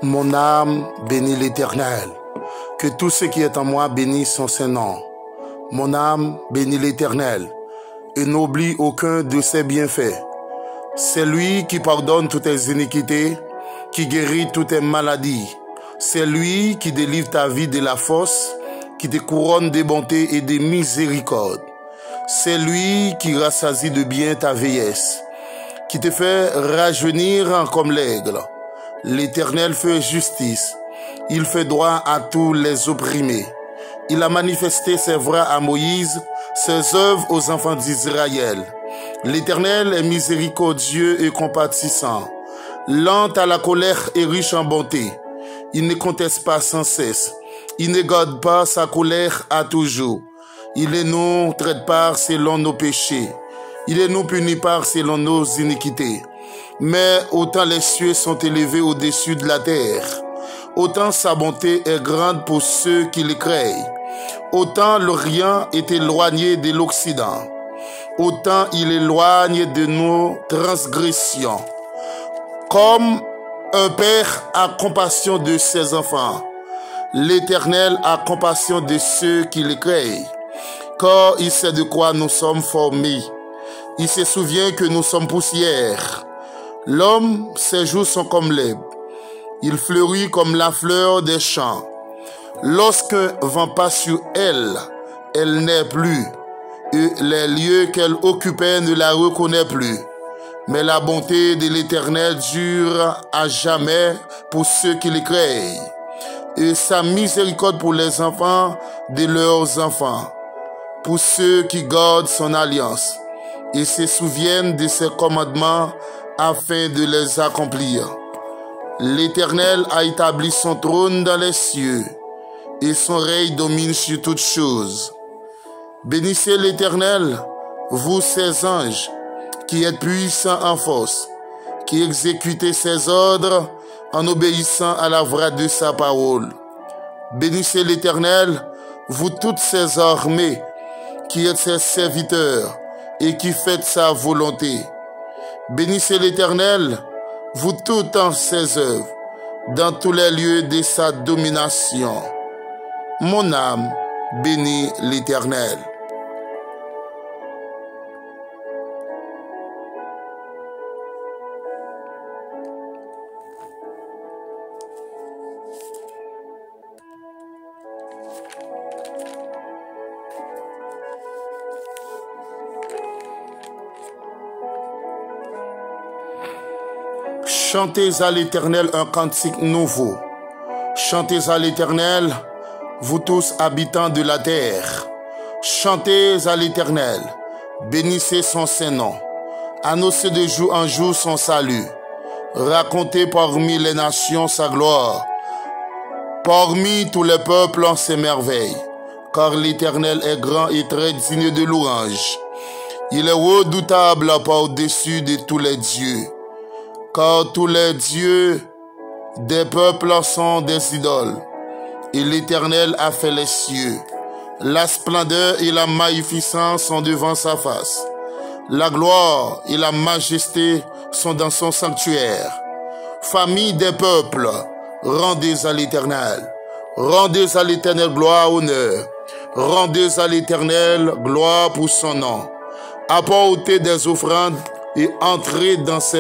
Mon âme bénit l'Éternel. Que tout ce qui est en moi bénisse son Saint-Nom. Mon âme bénit l'Éternel et n'oublie aucun de ses bienfaits. C'est lui qui pardonne toutes tes iniquités, qui guérit toutes tes maladies. C'est lui qui délivre ta vie de la fosse, qui te couronne de bonté et de miséricorde. C'est lui qui rassasie de bien ta vieillesse, qui te fait rajeunir comme l'aigle. L'Éternel fait justice, il fait droit à tous les opprimés. Il a manifesté ses voies à Moïse, ses œuvres aux enfants d'Israël. L'Éternel est miséricordieux et compatissant, lent à la colère et riche en bonté. Il ne conteste pas sans cesse, il ne garde pas sa colère à toujours. Il ne nous traite pas selon nos péchés, il ne nous punit pas selon nos iniquités. Mais autant les cieux sont élevés au-dessus de la terre, autant sa bonté est grande pour ceux qui le craignent. Autant l'Orient est éloigné de l'Occident, autant il éloigne de nos transgressions. Comme un père a compassion de ses enfants, l'Éternel a compassion de ceux qui le craignent, car il sait de quoi nous sommes formés. Il se souvient que nous sommes poussière. L'homme, ses jours sont comme l'herbe. Il fleurit comme la fleur des champs. Lorsqu'un vent passe sur elle, elle n'est plus, et les lieux qu'elle occupait ne la reconnaît plus. Mais la bonté de l'Éternel dure à jamais pour ceux qui le craignent, et sa miséricorde pour les enfants de leurs enfants, pour ceux qui gardent son alliance et se souviennent de ses commandements afin de les accomplir. L'Éternel a établi son trône dans les cieux, et son règne domine sur toutes choses. Bénissez l'Éternel, vous ses anges, qui êtes puissants en force, qui exécutez ses ordres en obéissant à la voix de sa parole. Bénissez l'Éternel, vous toutes ses armées, qui êtes ses serviteurs et qui faites sa volonté. Bénissez l'Éternel, vous toutes en ses œuvres, dans tous les lieux de sa domination. Mon âme bénit l'Éternel. Chantez à l'Éternel un cantique nouveau. Chantez à l'Éternel, vous tous habitants de la terre. Chantez à l'Éternel, bénissez son Saint-Nom. Annoncez de jour en jour son salut. Racontez parmi les nations sa gloire. Parmi tous les peuples en ses merveilles. Car l'Éternel est grand et très digne de louange. Il est redoutable par-dessus de tous les dieux. Car tous les dieux des peuples sont des idoles, et l'Éternel a fait les cieux. La splendeur et la magnificence sont devant sa face. La gloire et la majesté sont dans son sanctuaire. Famille des peuples, rendez à l'Éternel. Rendez à l'Éternel gloire, honneur. Rendez à l'Éternel gloire pour son nom. Apportez des offrandes et entrez dans ses